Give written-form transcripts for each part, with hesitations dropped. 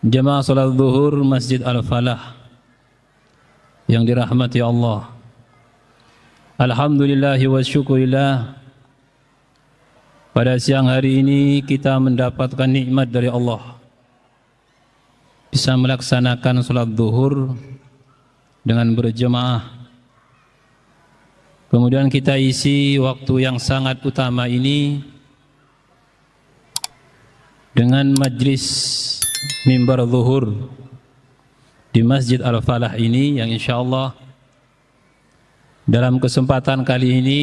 Jemaah salat zuhur Masjid Al-Falah yang dirahmati Allah. Alhamdulillah wa syukurillah, pada siang hari ini kita mendapatkan nikmat dari Allah, bisa melaksanakan salat zuhur dengan berjemaah. Kemudian kita isi waktu yang sangat utama ini dengan majlis mimbar zuhur di Masjid Al-Falah ini, yang insyaallah dalam kesempatan kali ini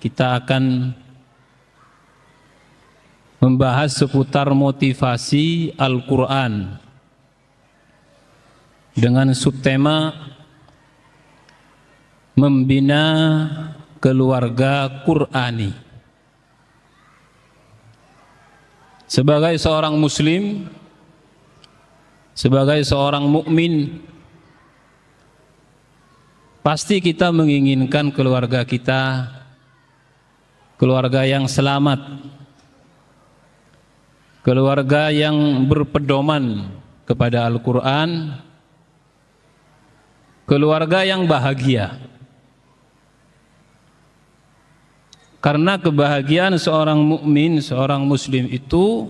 kita akan membahas seputar motivasi Al-Quran dengan subtema membina keluarga Qurani. Sebagai seorang muslim, sebagai seorang mukmin, pasti kita menginginkan keluarga kita keluarga yang selamat, keluarga yang berpedoman kepada Al-Quran, keluarga yang bahagia. Karena kebahagiaan seorang mukmin, seorang muslim itu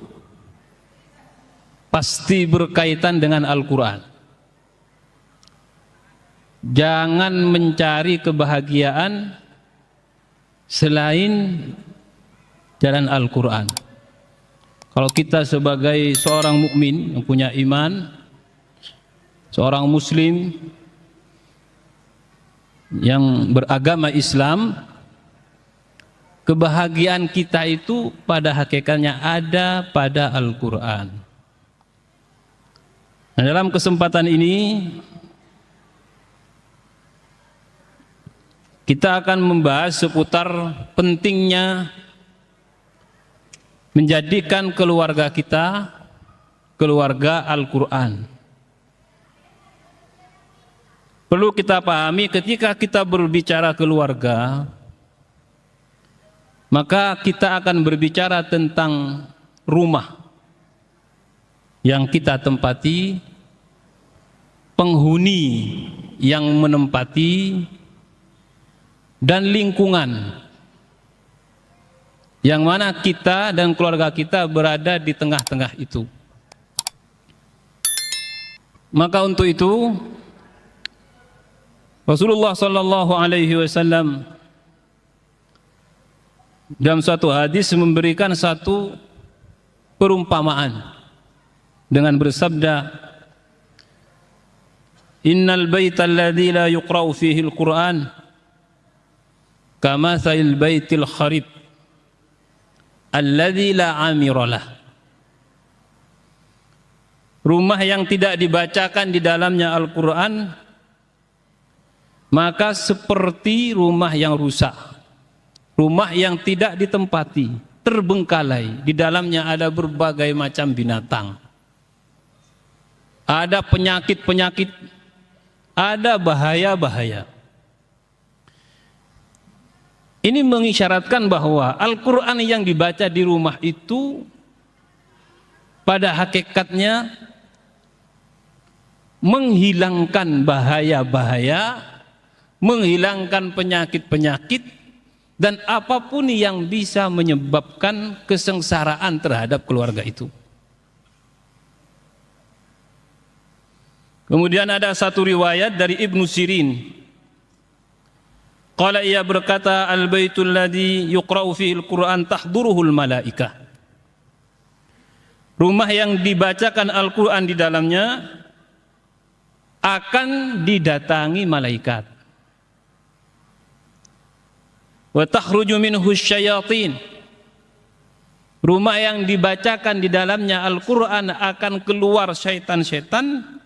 pasti berkaitan dengan Al-Quran. Jangan mencari kebahagiaan selain jalan Al-Quran. Kalau kita sebagai seorang mukmin yang punya iman, seorang muslim yang beragama Islam, kebahagiaan kita itu pada hakikatnya ada pada Al-Quran. Nah, dalam kesempatan ini kita akan membahas seputar pentingnya menjadikan keluarga kita keluarga Al-Quran. Perlu kita pahami, ketika kita berbicara keluarga, maka kita akan berbicara tentang rumah yang kita tempati, penghuni yang menempati, dan lingkungan yang mana kita dan keluarga kita berada di tengah-tengah itu. Maka untuk itu Rasulullah sallallahu alaihi wasallam dalam suatu hadis memberikan satu perumpamaan dengan bersabda, innal baita alladhi la yuqra'u fihi al-Qur'an kamathalil baitil kharib alladhi la amiralah. Rumah yang tidak dibacakan di dalamnya Al-Quran maka seperti rumah yang rusak, rumah yang tidak ditempati, terbengkalai, di dalamnya ada berbagai macam binatang, ada penyakit-penyakit, ada bahaya-bahaya. Ini mengisyaratkan bahwa Al-Quran yang dibaca di rumah itu pada hakikatnya menghilangkan bahaya-bahaya, menghilangkan penyakit-penyakit, dan apapun yang bisa menyebabkan kesengsaraan terhadap keluarga itu. Kemudian ada satu riwayat dari Ibnu Sirin. Qala, ia berkata, al-baitul ladzi yuqra'u fihi al-Qur'an tahduruhul malaikah. Rumah yang dibacakan Al-Quran di dalamnya akan didatangi malaikat. Wa takhruju minhu syayatin. Rumah yang dibacakan di dalamnya Al-Quran akan keluar syaitan-syaitan.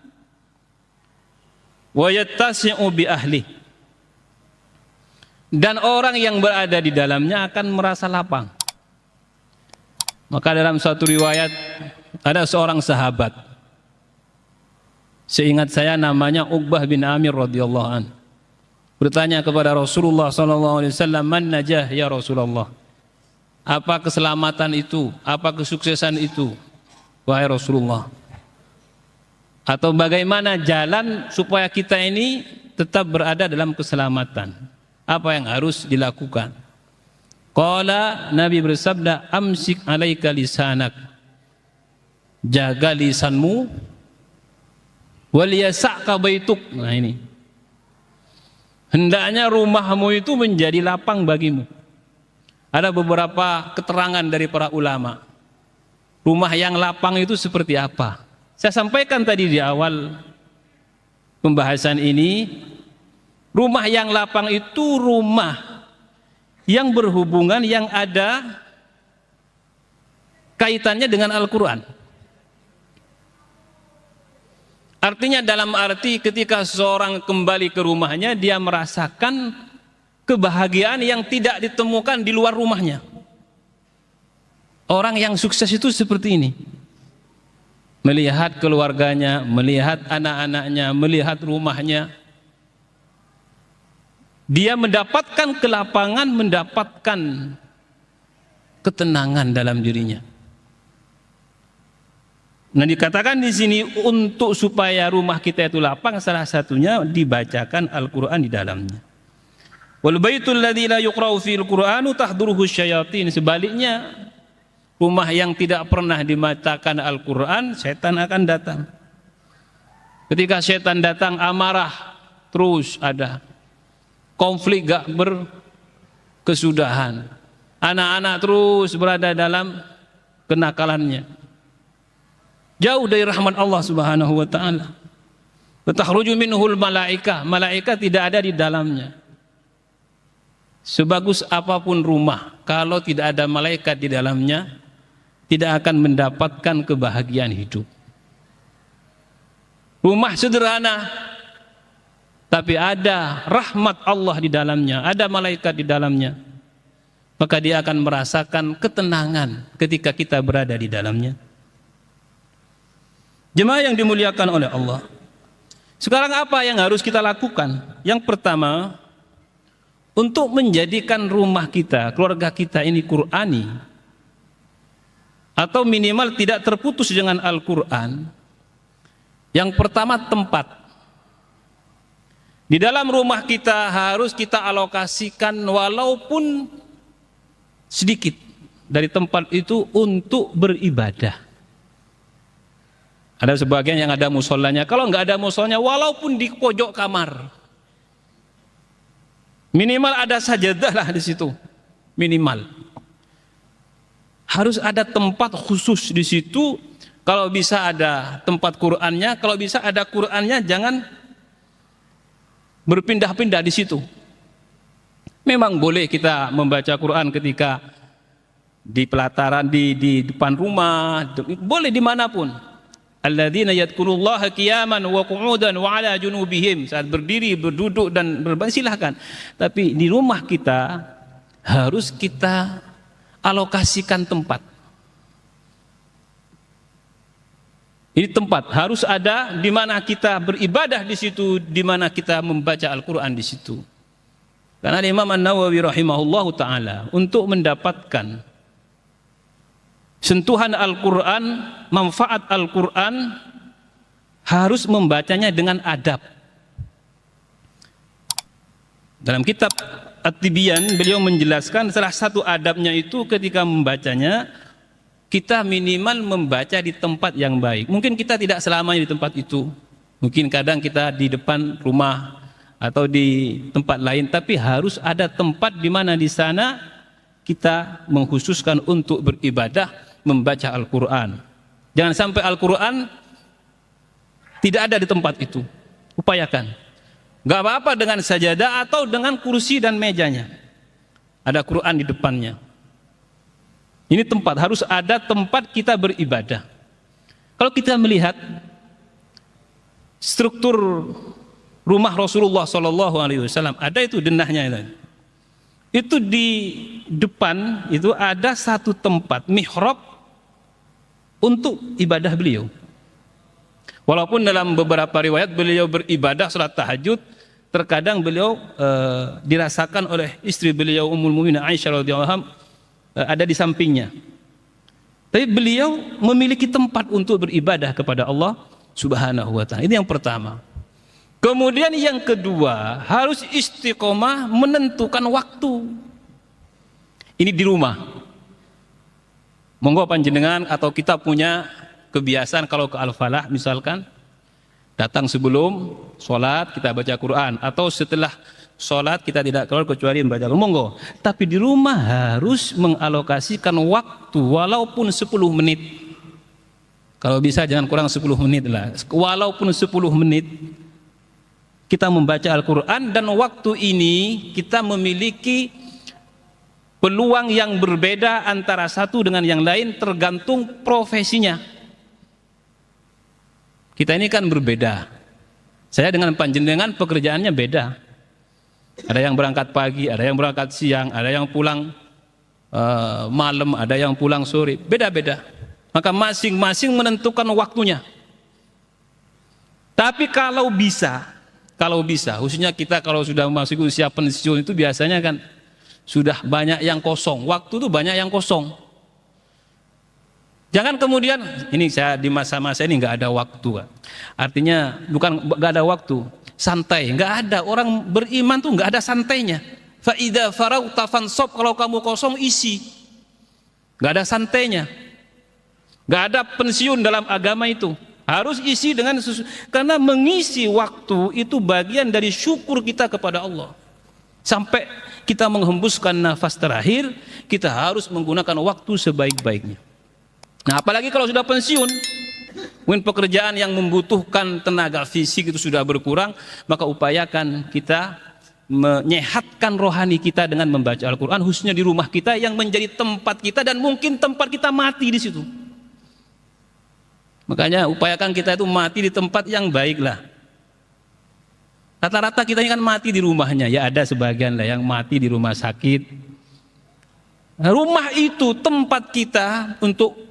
Wa yattasi'u bi ahli. Dan orang yang berada di dalamnya akan merasa lapang. Maka dalam suatu riwayat ada seorang sahabat, seingat saya namanya Uqbah bin Amir radhiyallahu an, bertanya kepada Rasulullah SAW, man najah ya Rasulullah, apa keselamatan itu, apa kesuksesan itu wahai Rasulullah? Atau bagaimana jalan supaya kita ini tetap berada dalam keselamatan? Apa yang harus dilakukan? Qala, Nabi bersabda, amsik alaika lisanak, jaga lisanmu, wal yasa'ka baituk. Nah ini, hendaknya rumahmu itu menjadi lapang bagimu. Ada beberapa keterangan dari para ulama. Rumah yang lapang itu seperti apa? Saya sampaikan tadi di awal pembahasan ini, rumah yang lapang itu rumah yang berhubungan, yang ada kaitannya dengan Al-Quran. Artinya dalam arti ketika seorang kembali ke rumahnya, dia merasakan kebahagiaan yang tidak ditemukan di luar rumahnya. Orang yang sukses itu seperti ini. Melihat keluarganya, melihat anak-anaknya, melihat rumahnya. Dia mendapatkan kelapangan, mendapatkan ketenangan dalam dirinya. Nah, dikatakan di sini untuk supaya rumah kita itu lapang, salah satunya dibacakan Al-Quran di dalamnya. Wal baitul ladzi la yuqra'u fil Qur'anu tahduruhu syayatin. Sebaliknya, rumah yang tidak pernah dibacakan Al-Quran, setan akan datang. Ketika setan datang, amarah terus ada, konflik gak berkesudahan, anak-anak terus berada dalam kenakalannya, jauh dari rahmat Allah Subhanahu wa taala. Takhruju minhul malaikah, malaikat tidak ada di dalamnya. Sebagus apapun rumah, kalau tidak ada malaikat di dalamnya, tidak akan mendapatkan kebahagiaan hidup. Rumah sederhana, tapi ada rahmat Allah di dalamnya, ada malaikat di dalamnya, maka dia akan merasakan ketenangan ketika kita berada di dalamnya. Jemaah yang dimuliakan oleh Allah, sekarang apa yang harus kita lakukan? Yang pertama, untuk menjadikan rumah kita, keluarga kita ini Qur'ani, atau minimal tidak terputus dengan Al-Quran. Yang pertama, tempat. Di dalam rumah kita harus kita alokasikan walaupun sedikit dari tempat itu untuk beribadah. Ada sebagian yang ada musolanya, kalau nggak ada musolanya, walaupun di pojok kamar, minimal ada sajadah lah di situ, minimal. Harus ada tempat khusus di situ. Kalau bisa ada tempat Qur'annya, kalau bisa ada Qur'annya, jangan berpindah-pindah di situ. Memang boleh kita membaca Qur'an ketika di pelataran, di depan rumah, boleh dimanapun. Alladzina yadhkurullaha qiyaman wa qu'udan wa ala junubihim, saat berdiri, berduduk dan berbaring, silahkan. Tapi di rumah kita harus kita alokasikan tempat. Ini tempat harus ada di mana kita beribadah di situ, di mana kita membaca Al-Quran di situ. Karena Imam An-Nawawi rahimahullahu taala, untuk mendapatkan sentuhan Al-Quran, manfaat Al-Quran, harus membacanya dengan adab. Dalam kitab At-Tibyan beliau menjelaskan salah satu adabnya itu ketika membacanya, kita minimal membaca di tempat yang baik. Mungkin kita tidak selamanya di tempat itu, mungkin kadang kita di depan rumah atau di tempat lain, tapi harus ada tempat di mana di sana kita mengkhususkan untuk beribadah, membaca Al-Quran. Jangan sampai Al-Quran tidak ada di tempat itu. Upayakan. Gak apa-apa dengan sajadah atau dengan kursi dan mejanya, ada Quran di depannya. Ini tempat, harus ada tempat kita beribadah. Kalau kita melihat struktur rumah Rasulullah SAW, ada itu denahnya itu di depan itu ada satu tempat mihrab untuk ibadah beliau. Walaupun dalam beberapa riwayat beliau beribadah salat tahajud, terkadang beliau dirasakan oleh istri beliau Ummul Mukminin Aisyah radhiyallahu anha ada di sampingnya. Tapi beliau memiliki tempat untuk beribadah kepada Allah Subhanahu wa ta'ala. Ini yang pertama. Kemudian yang kedua, harus istiqomah menentukan waktu. Ini di rumah. Monggo panjenengan atau kita punya kebiasaan kalau ke Al-Falah misalkan, datang sebelum sholat kita baca Quran, atau setelah sholat kita tidak keluar kecuali membaca Quran, monggo. Tapi di rumah harus mengalokasikan waktu walaupun 10 menit. Kalau bisa jangan kurang 10 menit lah. Walaupun 10 menit kita membaca Al-Quran, dan waktu ini kita memiliki peluang yang berbeda antara satu dengan yang lain tergantung profesinya. Kita ini kan berbeda. Saya dengan panjenengan pekerjaannya beda. Ada yang berangkat pagi, ada yang berangkat siang, ada yang pulang malam, ada yang pulang sore. Beda-beda. Maka masing-masing menentukan waktunya. Tapi kalau bisa, khususnya kita kalau sudah masuk usia pensiun itu biasanya kan sudah banyak yang kosong. Waktu itu banyak yang kosong. Jangan kemudian ini saya di masa-masa ini nggak ada waktu. Artinya bukan nggak ada waktu, santai. Nggak ada, orang beriman tuh nggak ada santainya. Fa idza faragta fansab, kalau kamu kosong isi. Nggak ada santainya. Nggak ada pensiun dalam agama itu. Harus isi dengan karena mengisi waktu itu bagian dari syukur kita kepada Allah. Sampai kita menghembuskan nafas terakhir, kita harus menggunakan waktu sebaik-baiknya. Nah, apalagi kalau sudah pensiun, mungkin pekerjaan yang membutuhkan tenaga fisik itu sudah berkurang, maka upayakan kita menyehatkan rohani kita dengan membaca Al-Quran, khususnya di rumah kita yang menjadi tempat kita dan mungkin tempat kita mati di situ. Makanya upayakan kita itu mati di tempat yang baik lah. Rata-rata kita ini kan mati di rumahnya, ya ada sebagian lah yang mati di rumah sakit. Nah, rumah itu tempat kita untuk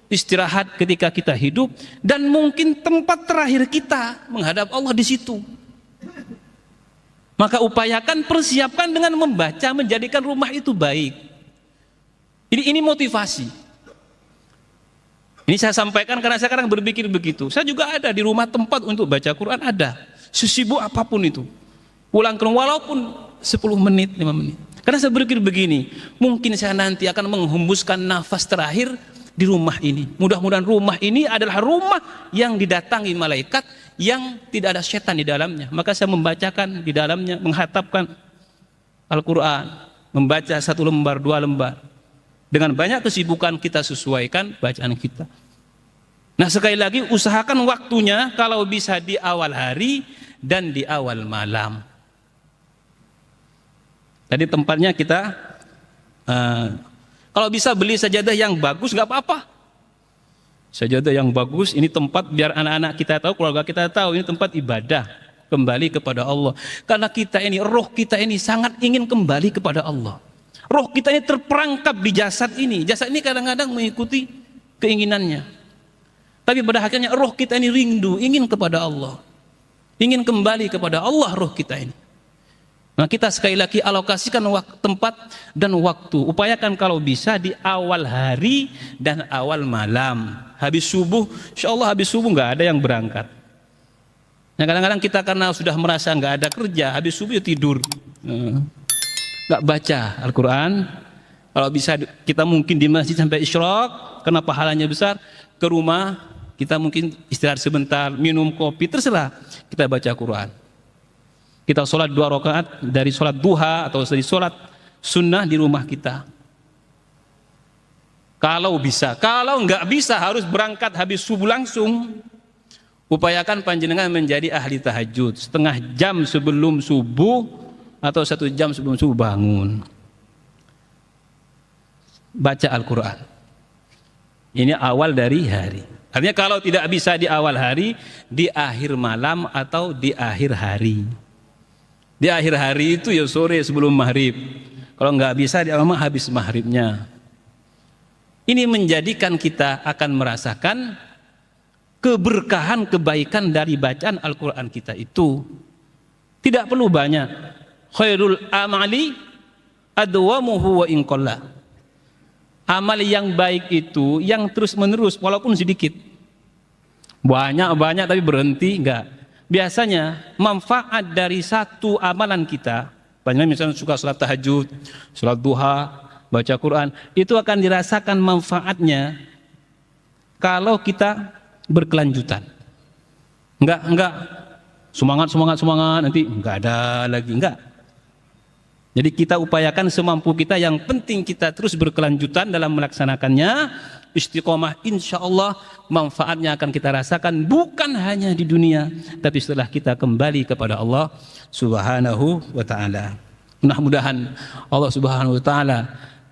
istirahat ketika kita hidup, dan mungkin tempat terakhir kita menghadap Allah di situ. Maka upayakan persiapkan dengan membaca, menjadikan rumah itu baik. Ini motivasi. Ini saya sampaikan karena saya sekarang berpikir begitu. Saya juga ada di rumah tempat untuk baca Quran, ada. Sesibuk apapun itu. Pulang ke rumah walaupun 10 menit, 5 menit. Karena saya berpikir begini, mungkin saya nanti akan menghembuskan nafas terakhir di rumah ini. Mudah-mudahan rumah ini adalah rumah yang didatangi malaikat, yang tidak ada setan di dalamnya. Maka saya membacakan di dalamnya, menghatapkan Al-Quran, membaca 1 lembar, 2 lembar. Dengan banyak kesibukan kita sesuaikan bacaan kita. Nah, sekali lagi usahakan waktunya kalau bisa di awal hari dan di awal malam. Tadi tempatnya kita kalau bisa beli sajadah yang bagus nggak apa-apa. Sajadah yang bagus, ini tempat biar anak-anak kita tahu, keluarga kita tahu ini tempat ibadah, kembali kepada Allah. Karena kita ini, roh kita ini sangat ingin kembali kepada Allah. Roh kita ini terperangkap di jasad ini. Jasad ini kadang-kadang mengikuti keinginannya. Tapi pada akhirnya roh kita ini rindu, ingin kepada Allah. Ingin kembali kepada Allah roh kita ini. Nah, kita sekali lagi alokasikan tempat dan waktu. Upayakan kalau bisa di awal hari dan awal malam. Habis subuh, insya Allah habis subuh nggak ada yang berangkat. Nah, kadang-kadang kita karena sudah merasa nggak ada kerja, habis subuh ya tidur. Nggak baca Al-Quran. Kalau bisa kita mungkin di masjid sampai isyraq karena pahalanya besar. Ke rumah kita mungkin istirahat sebentar, minum kopi, terserah kita baca Quran. Kita sholat 2 rakaat dari sholat duha atau dari sholat sunnah di rumah kita. Kalau bisa, kalau nggak bisa harus berangkat habis subuh langsung. Upayakan panjenengan menjadi ahli tahajud, setengah jam sebelum subuh atau 1 jam sebelum subuh bangun. Baca Al-Quran. Ini awal dari hari. Artinya kalau tidak bisa di awal hari, di akhir malam atau di akhir hari. Di akhir hari itu ya sore sebelum maghrib. Kalau nggak bisa di awal habis maghribnya. Ini menjadikan kita akan merasakan keberkahan, kebaikan dari bacaan Al-Quran kita itu. Tidak perlu banyak. Khairul amali adwamuhu wa in qalla. Amal yang baik itu yang terus menerus walaupun sedikit. Banyak-banyak tapi berhenti enggak. Biasanya manfaat dari satu amalan kita, banyak misalnya suka salat tahajud, salat duha, baca Quran, itu akan dirasakan manfaatnya kalau kita berkelanjutan. Enggak semangat nanti enggak ada lagi, enggak. Jadi kita upayakan semampu kita, yang penting kita terus berkelanjutan dalam melaksanakannya, istiqomah, insya Allah manfaatnya akan kita rasakan bukan hanya di dunia, tapi setelah kita kembali kepada Allah Subhanahu wa ta'ala. Mudah-mudahan Allah Subhanahu wa ta'ala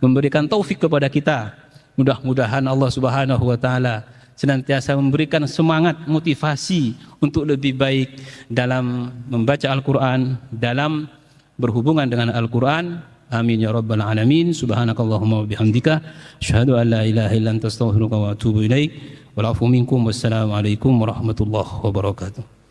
memberikan taufik kepada kita. Mudah-mudahan Allah Subhanahu wa ta'ala senantiasa memberikan semangat, motivasi untuk lebih baik dalam membaca Al-Quran, dalam berhubungan dengan Al-Quran. Amin ya rabbal alamin. Subhanakallahumma wa bihamdika asyhadu an la ilaha illa anta astaghfiruka wa atubu ilaik. Wal afu minkum. Wassalamu alaikum warahmatullahi wabarakatuh.